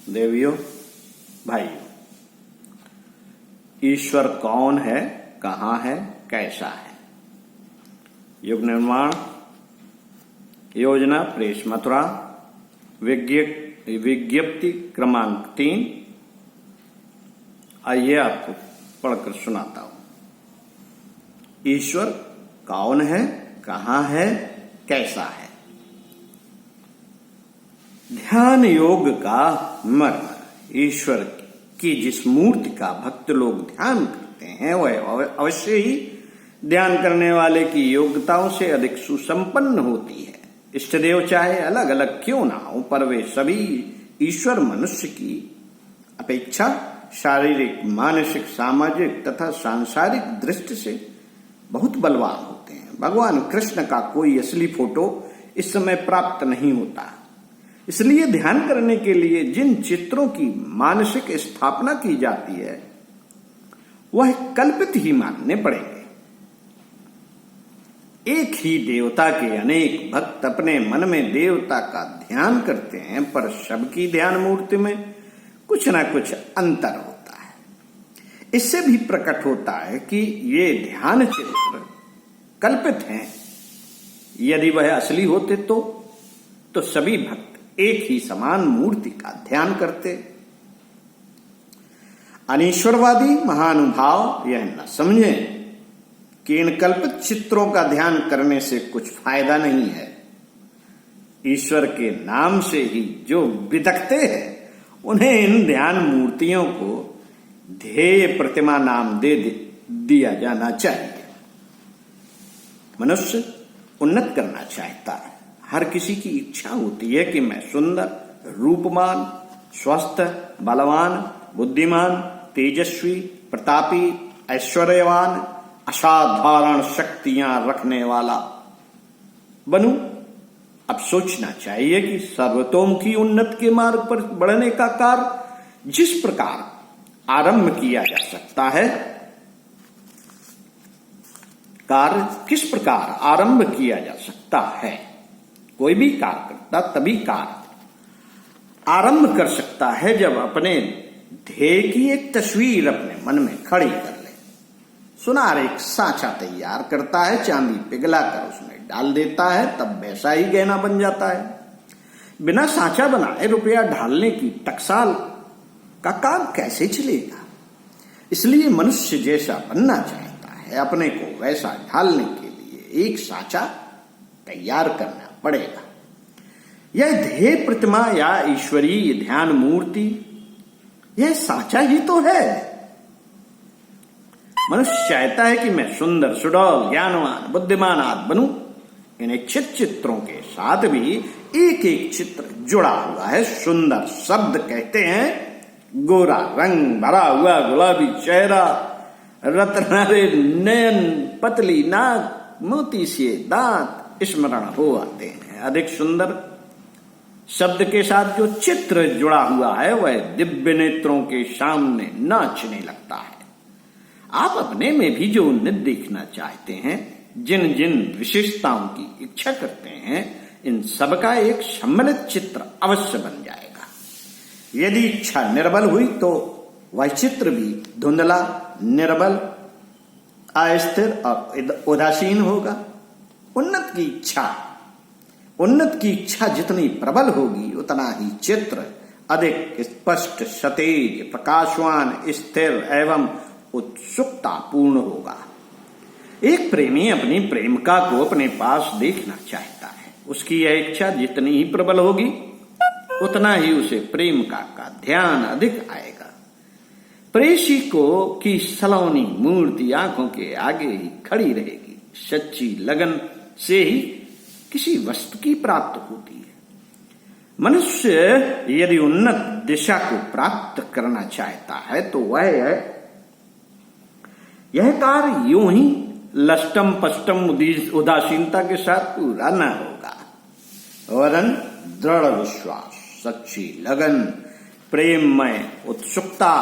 देवियों, भाइयों, ईश्वर कौन है, कहाँ है, कैसा है? युग निर्माण योजना प्रेस मथुरा विज्ञप्ति क्रमांक 3। आइए आपको पढ़कर सुनाता हूं। ईश्वर कौन है, कहाँ है, कैसा है? ध्यान योग का मर्म। ईश्वर की जिस मूर्ति का भक्त लोग ध्यान करते हैं वह अवश्य ही ध्यान करने वाले की योग्यताओं से अधिक सुसंपन्न होती है। इष्टदेव चाहे अलग अलग क्यों ना हो, पर वे सभी ईश्वर मनुष्य की अपेक्षा शारीरिक, मानसिक, सामाजिक तथा सांसारिक दृष्टि से बहुत बलवान होते हैं। भगवान कृष्ण का कोई असली फोटो इस समय प्राप्त नहीं होता, इसलिए ध्यान करने के लिए जिन चित्रों की मानसिक स्थापना की जाती है वह कल्पित ही मानने पड़ेंगे। एक ही देवता के अनेक भक्त अपने मन में देवता का ध्यान करते हैं, पर सबकी ध्यान मूर्ति में कुछ ना कुछ अंतर होता है। इससे भी प्रकट होता है कि ये ध्यान चित्र कल्पित हैं। यदि वह असली होते तो सभी भक्त एक ही समान मूर्ति का ध्यान करते। अनीश्वरवादी महानुभाव यह न समझे कि इन कल्पित चित्रों का ध्यान करने से कुछ फायदा नहीं है। ईश्वर के नाम से ही जो बिदकते हैं उन्हें इन ध्यान मूर्तियों को ध्येय प्रतिमा नाम दे दिया जाना चाहिए। मनुष्य उन्नत करना चाहता है। हर किसी की इच्छा होती है कि मैं सुंदर, रूपमान, स्वस्थ, बलवान, बुद्धिमान, तेजस्वी, प्रतापी, ऐश्वर्यवान, असाधारण शक्तियां रखने वाला बनूं। अब सोचना चाहिए कि सर्वतोमुखी उन्नति के मार्ग पर बढ़ने का कार्य जिस प्रकार आरंभ किया जा सकता है, कार्य किस प्रकार आरंभ किया जा सकता है। कोई भी कार्यकर्ता तभी कार्य आरंभ कर सकता है जब अपने ध्येय की एक तस्वीर अपने मन में खड़ी कर ले। सुनार एक सांचा तैयार करता है, चांदी पिघला कर उसमें डाल देता है, तब वैसा ही गहना बन जाता है। बिना सांचा बनाए रुपया ढालने की टकसाल का काम कैसे चलेगा? इसलिए मनुष्य जैसा बनना चाहता है, अपने को वैसा ढालने के लिए एक सांचा तैयार करना पड़ेगा। यह ध्येय प्रतिमा या ईश्वरीय ध्यान मूर्ति यह सांचा ही तो है। मनुष्य चाहता है कि मैं सुंदर, सुडौल, ज्ञानवान, बुद्धिमान आदि बनूं। इन इच्छित चित्रों के साथ भी एक एक चित्र जुड़ा हुआ है। सुंदर शब्द कहते हैं गोरा रंग, भरा हुआ गुलाबी चेहरा, रत्नारे नयन, पतली नाक, मोती से दांत स्मरण हो आते हैं। अधिक सुंदर शब्द के साथ जो चित्र जुड़ा हुआ है वह दिव्य नेत्रों के सामने नाचने लगता है। आप अपने में भी जो उन्नत देखना चाहते हैं, जिन जिन विशेषताओं की इच्छा करते हैं, इन सबका एक सम्मिलित चित्र अवश्य बन जाएगा। यदि इच्छा निर्बल हुई तो वह चित्र भी धुंधला, निर्बल, अस्थिर और उदासीन होगा। उन्नत की इच्छा जितनी प्रबल होगी उतना ही चित्र अधिक स्पष्ट, सतेज, प्रकाशवान, स्थिर एवं उत्सुकता पूर्ण होगा। एक प्रेमी अपनी प्रेमिका को अपने पास देखना चाहता है। उसकी यह इच्छा जितनी ही प्रबल होगी उतना ही उसे प्रेमिका का ध्यान अधिक आएगा। प्रेषी को की सलोनी मूर्ति आंखों के आगे ही खड़ी रहेगी। सच्ची लगन से ही किसी वस्तु की प्राप्त होती है। मनुष्य यदि उन्नत दिशा को प्राप्त करना चाहता है तो वह यह कार्य यूं ही लष्टम पष्टम उदासीनता के साथ पूरा न होगा, वरन दृढ़ विश्वास, सच्ची लगन, प्रेममय उत्सुकता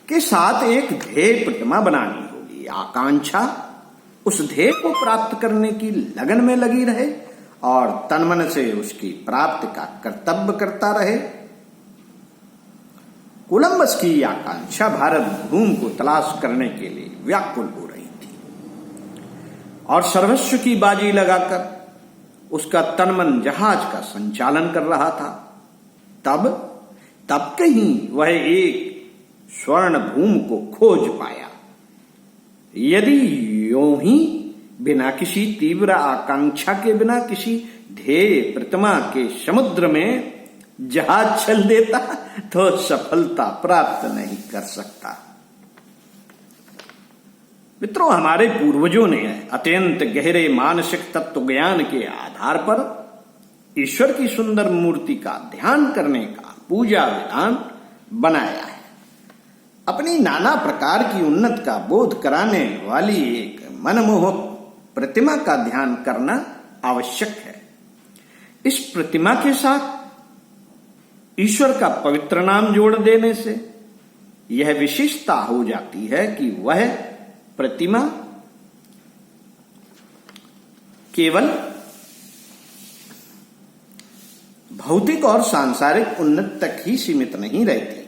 के साथ एक ध्येय प्रतिमा बनानी होगी। आकांक्षा उस ध्येय को प्राप्त करने की लगन में लगी रहे और तन मन से उसकी प्राप्ति का कर्तव्य करता रहे। कोलंबस की आकांक्षा भारत भूमि को तलाश करने के लिए व्याकुल हो रही थी और सर्वस्व की बाजी लगाकर उसका तनमन जहाज का संचालन कर रहा था। तब कहीं वह एक स्वर्ण भूमि को खोज पाया। यदि यों ही बिना किसी तीव्र आकांक्षा के, बिना किसी ध्येय प्रतिमा के समुद्र में जहाज चल देता तो सफलता प्राप्त नहीं कर सकता। मित्रों, हमारे पूर्वजों ने अत्यंत गहरे मानसिक तत्व ज्ञान के आधार पर ईश्वर की सुंदर मूर्ति का ध्यान करने का पूजा विधान बनाया है। अपनी नाना प्रकार की उन्नत का बोध कराने वाली एक मनमोहक प्रतिमा का ध्यान करना आवश्यक है। इस प्रतिमा के साथ ईश्वर का पवित्र नाम जोड़ देने से यह विशेषता हो जाती है कि वह प्रतिमा केवल भौतिक और सांसारिक उन्नति तक ही सीमित नहीं रहती,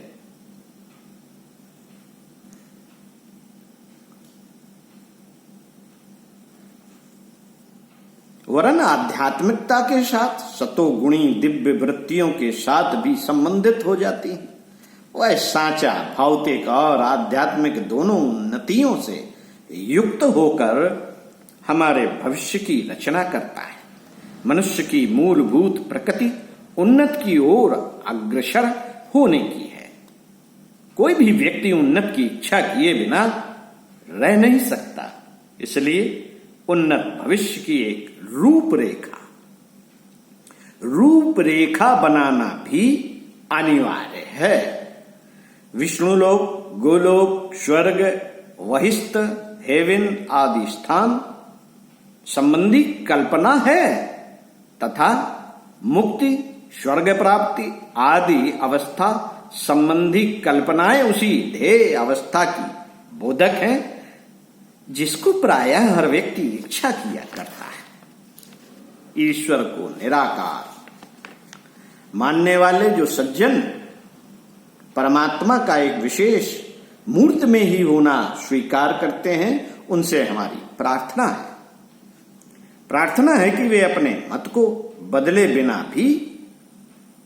वरन आध्यात्मिकता के साथ सतोगुणी दिव्य वृत्तियों के साथ भी संबंधित हो जाती है। वह सांचा भौतिक और आध्यात्मिक दोनों उन्नतियों से युक्त होकर हमारे भविष्य की रचना करता है। मनुष्य की मूलभूत प्रकृति उन्नत की ओर अग्रसर होने की है। कोई भी व्यक्ति उन्नत की इच्छा किए बिना रह नहीं सकता। इसलिए उन्नत भविष्य की एक रूपरेखा बनाना भी अनिवार्य है। विष्णुलोक, गोलोक, स्वर्ग, वहिष्ठ, हेवन आदि स्थान संबंधी कल्पना है तथा मुक्ति, स्वर्ग प्राप्ति आदि अवस्था संबंधी कल्पनाएं उसी ध्येय अवस्था की बोधक हैं, जिसको प्रायः हर व्यक्ति इच्छा किया करता है। ईश्वर को निराकार मानने वाले जो सज्जन परमात्मा का एक विशेष मूर्त में ही होना स्वीकार करते हैं, उनसे हमारी प्रार्थना है कि वे अपने मत को बदले बिना भी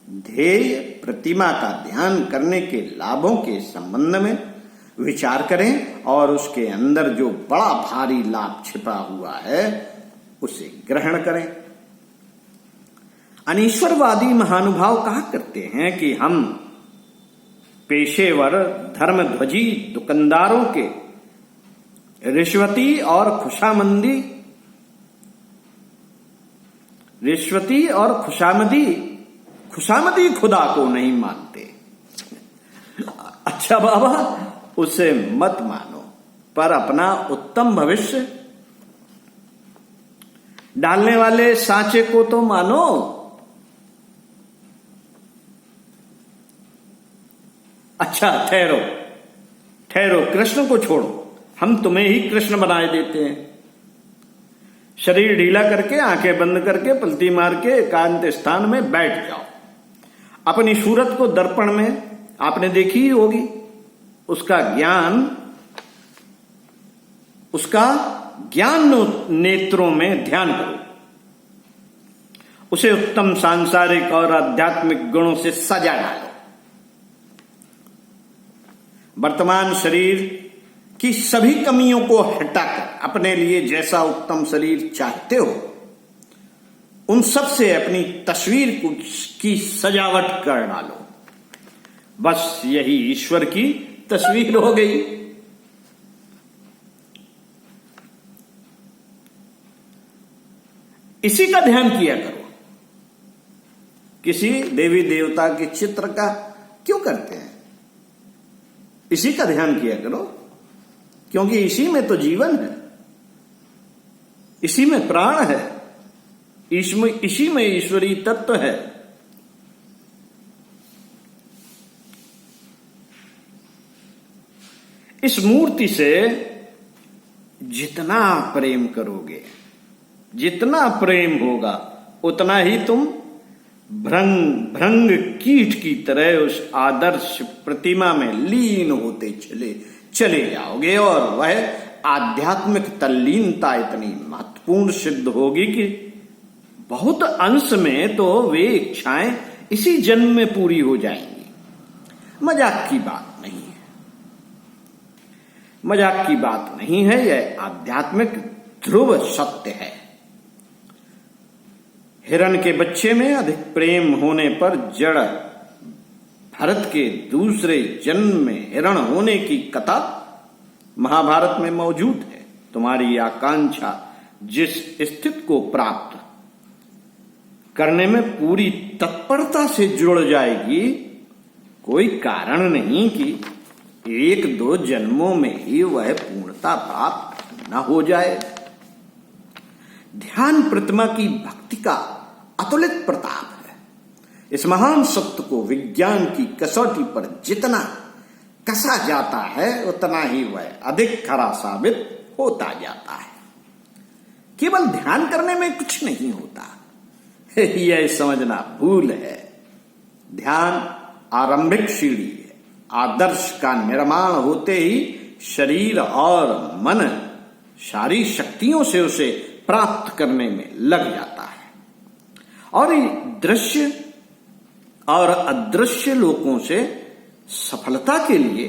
ध्येय प्रतिमा का ध्यान करने के लाभों के संबंध में विचार करें और उसके अंदर जो बड़ा भारी लाभ छिपा हुआ है उसे ग्रहण करें। अनीश्वरवादी महानुभाव कहा करते हैं कि हम पेशेवर धर्मध्वजी दुकानदारों के रिश्वती और खुशामदी खुदा को नहीं मानते। अच्छा बाबा, उसे मत मानो, पर अपना उत्तम भविष्य डालने वाले सांचे को तो मानो। अच्छा ठहरो, कृष्ण को छोड़ो, हम तुम्हें ही कृष्ण बनाए देते हैं। शरीर ढीला करके, आंखें बंद करके, पलटी मार के एकांत स्थान में बैठ जाओ। अपनी सूरत को दर्पण में आपने देखी ही होगी। उसका ज्ञान नेत्रों में ध्यान करो। उसे उत्तम सांसारिक और आध्यात्मिक गुणों से सजा डालो। वर्तमान शरीर की सभी कमियों को हटाकर अपने लिए जैसा उत्तम शरीर चाहते हो, उन सब से अपनी तस्वीर की सजावट कर डालो। बस यही ईश्वर की तस्वीर हो गई। इसी का ध्यान किया करो। किसी देवी देवता के चित्र का क्यों करते हैं? इसी का ध्यान किया करो, क्योंकि इसी में तो जीवन है, इसी में प्राण है, इसी में ईश्वरीय तत्व है। इस मूर्ति से जितना प्रेम करोगे, जितना प्रेम होगा, उतना ही तुम भ्रंग कीट की तरह उस आदर्श प्रतिमा में लीन होते चले जाओगे और वह आध्यात्मिक तल्लीनता इतनी महत्वपूर्ण सिद्ध होगी कि बहुत अंश में तो वे इच्छाएं इसी जन्म में पूरी हो जाएंगी। मजाक की बात नहीं है, मजाक की बात नहीं है, यह आध्यात्मिक ध्रुव सत्य है। हिरण के बच्चे में अधिक प्रेम होने पर जड़ भरत के दूसरे जन्म में हिरण होने की कथा महाभारत में मौजूद है। तुम्हारी आकांक्षा जिस स्थिति को प्राप्त करने में पूरी तत्परता से जुड़ जाएगी, कोई कारण नहीं कि 1-2 जन्मों में ही वह पूर्णता प्राप्त न हो जाए। ध्यान प्रतिमा की भक्ति का अतुलित प्रताप है। इस महान सत्य को विज्ञान की कसौटी पर जितना कसा जाता है उतना ही वह अधिक खरा साबित होता जाता है। केवल ध्यान करने में कुछ नहीं होता, यह समझना भूल है। ध्यान आरंभिक सीढ़ी है। आदर्श का निर्माण होते ही शरीर और मन सारी शक्तियों से उसे प्राप्त करने में लग जाता है और दृश्य और अदृश्य लोकों से सफलता के लिए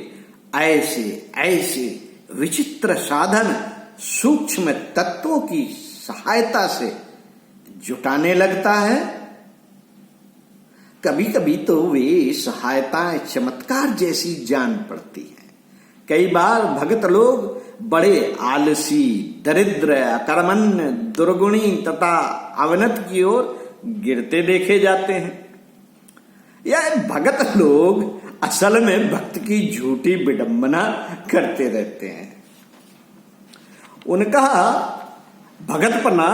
ऐसे ऐसे विचित्र साधन सूक्ष्म तत्वों की सहायता से जुटाने लगता है। कभी कभी तो वे सहायताएं चमत्कार जैसी जान पड़ती हैं। कई बार भगत लोग बड़े आलसी, दरिद्र, अकर्मण्य, दुर्गुणी तथा अवनत की ओर गिरते देखे जाते हैं। यह भगत लोग असल में भक्त की झूठी विडंबना करते रहते हैं। उनका भगतपना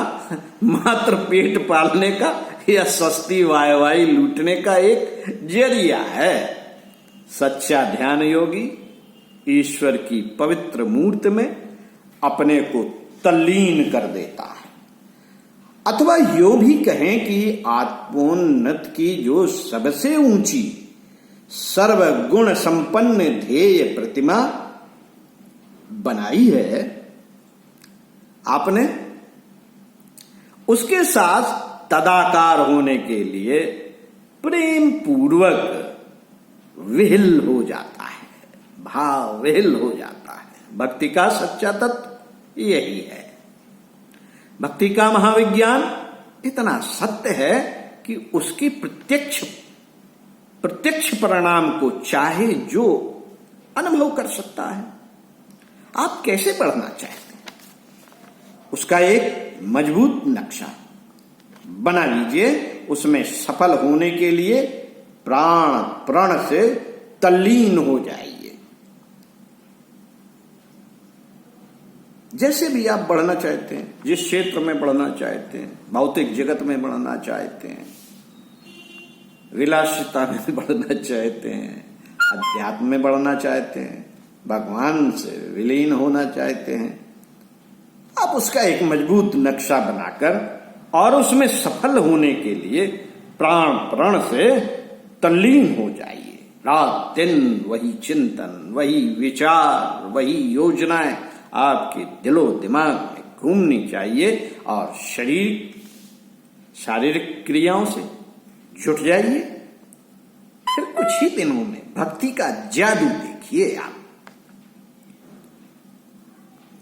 मात्र पेट पालने का या सस्ती वाहवाही लूटने का एक जरिया है। सच्चा ध्यान योगी ईश्वर की पवित्र मूर्ति में अपने को तल्लीन कर देता है, अथवा यो भी कहें कि आत्मोन्नत की जो सबसे ऊंची सर्वगुण संपन्न ध्येय प्रतिमा बनाई है आपने, उसके साथ तदाकार होने के लिए प्रेम पूर्वक विहिल हो जाता है, भाव विहिल हो जाता है। भक्ति का सच्चा तत्व यही है। भक्ति का महाविज्ञान इतना सत्य है कि उसकी प्रत्यक्ष परिणाम को चाहे जो अनुभव कर सकता है। आप कैसे बढ़ना चाहते हैं, उसका एक मजबूत नक्शा बना लीजिए। उसमें सफल होने के लिए प्राण प्रण से तल्लीन हो जाइए। जैसे भी आप बढ़ना चाहते हैं, जिस क्षेत्र में बढ़ना चाहते हैं, भौतिक जगत में बढ़ना चाहते हैं, विलासिता में बढ़ना चाहते हैं, अध्यात्म में बढ़ना चाहते हैं, भगवान से विलीन होना चाहते हैं, आप उसका एक मजबूत नक्शा बनाकर और उसमें सफल होने के लिए प्राण प्रण से तल्लीन हो जाइए। रात दिन वही चिंतन, वही विचार, वही योजनाएं आपके दिलो दिमाग में घूमनी चाहिए और शारीरिक क्रियाओं से जुट जाइए। फिर कुछ ही दिनों में भक्ति का जादू देखिए।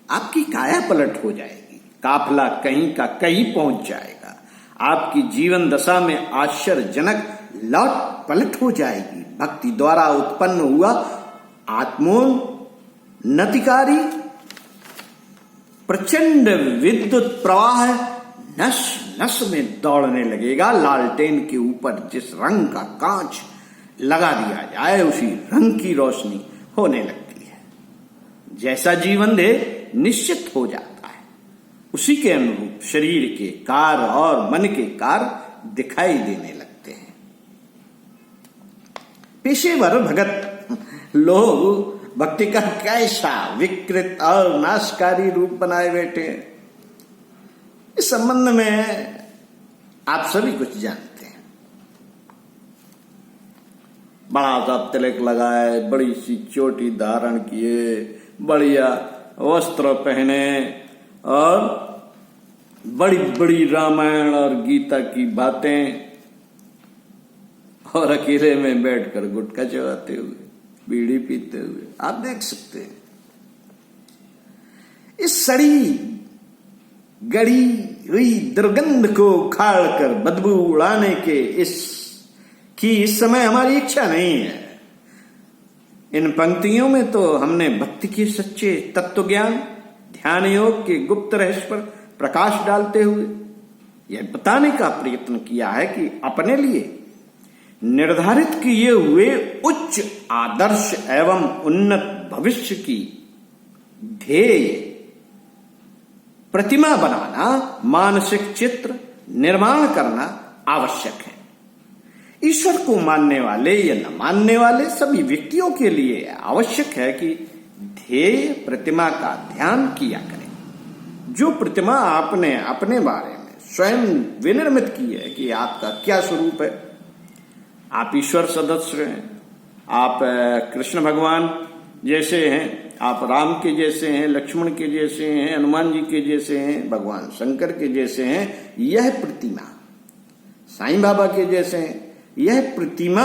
आपकी काया पलट हो जाएगी, काफिला कहीं का कहीं पहुंच जाएगा। आपकी जीवन दशा में आश्चर्यजनक लौट पलट हो जाएगी। भक्ति द्वारा उत्पन्न हुआ आत्मोन्नतिकारी प्रचंड विद्युत प्रवाह नस नस में दौड़ने लगेगा। लालटेन के ऊपर जिस रंग का कांच लगा दिया जाए उसी रंग की रोशनी होने लगती है। जैसा जीवन दे निश्चित हो जाता है, उसी के अनुरूप शरीर के कार्य और मन के कार्य दिखाई देने लगते हैं। पेशेवर भगत लोग भक्ति का कैसा विकृत और नाशकारी रूप बनाए बैठे हैं, इस संबंध में आप सभी कुछ जानते हैं। बड़ा सा तिलक लगाए, बड़ी सी चोटी धारण किए, बढ़िया वस्त्र पहने और बड़ी बड़ी रामायण और गीता की बातें, और अकेले में बैठकर गुटखा चबाते हुए, बीड़ी पीते हुए आप देख सकते हैं। इस सड़ी गड़ी हुई दुर्गंध को उखाड़कर बदबू उड़ाने के इस समय हमारी इच्छा नहीं है। इन पंक्तियों में तो हमने भक्ति के सच्चे तत्व ज्ञान, ध्यान योग के गुप्त रहस्य पर प्रकाश डालते हुए यह बताने का प्रयत्न किया है कि अपने लिए निर्धारित किए हुए उच्च आदर्श एवं उन्नत भविष्य की ध्येय प्रतिमा बनाना, मानसिक चित्र निर्माण करना आवश्यक है। ईश्वर को मानने वाले या न मानने वाले सभी व्यक्तियों के लिए आवश्यक है कि ध्येय प्रतिमा का ध्यान किया करें। जो प्रतिमा आपने अपने बारे में स्वयं विनिर्मित की है कि आपका क्या स्वरूप है, आप ईश्वर सदस्य हैं, आप कृष्ण भगवान जैसे हैं, आप राम के जैसे हैं, लक्ष्मण के जैसे हैं, हनुमान जी के जैसे हैं, भगवान शंकर के जैसे हैं, यह प्रतिमा साईं बाबा के जैसे हैं, यह प्रतिमा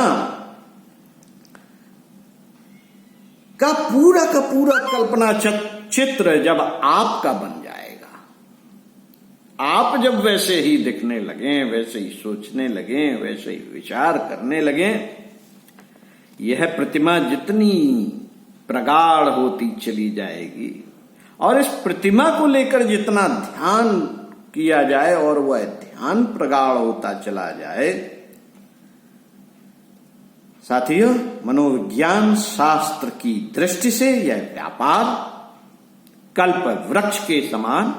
का पूरा कल्पना चित्र जब आपका बन जाएगा, आप जब वैसे ही दिखने लगे, वैसे ही सोचने लगे, वैसे ही विचार करने लगे, यह प्रतिमा जितनी प्रगाढ़ होती चली जाएगी और इस प्रतिमा को लेकर जितना ध्यान किया जाए और वह ध्यान प्रगाढ़ होता चला जाए, साथियों, मनोविज्ञान शास्त्र की दृष्टि से यह व्यापार कल्प वृक्ष के समान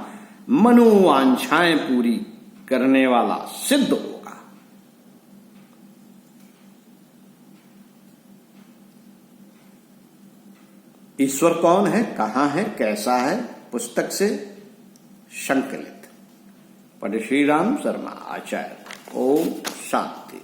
मनोवांछाएं पूरी करने वाला सिद्ध होगा। ईश्वर कौन है, कहां है, कैसा है, पुस्तक से संकलित। पंडित श्री राम शर्मा आचार्य। ओम शांति।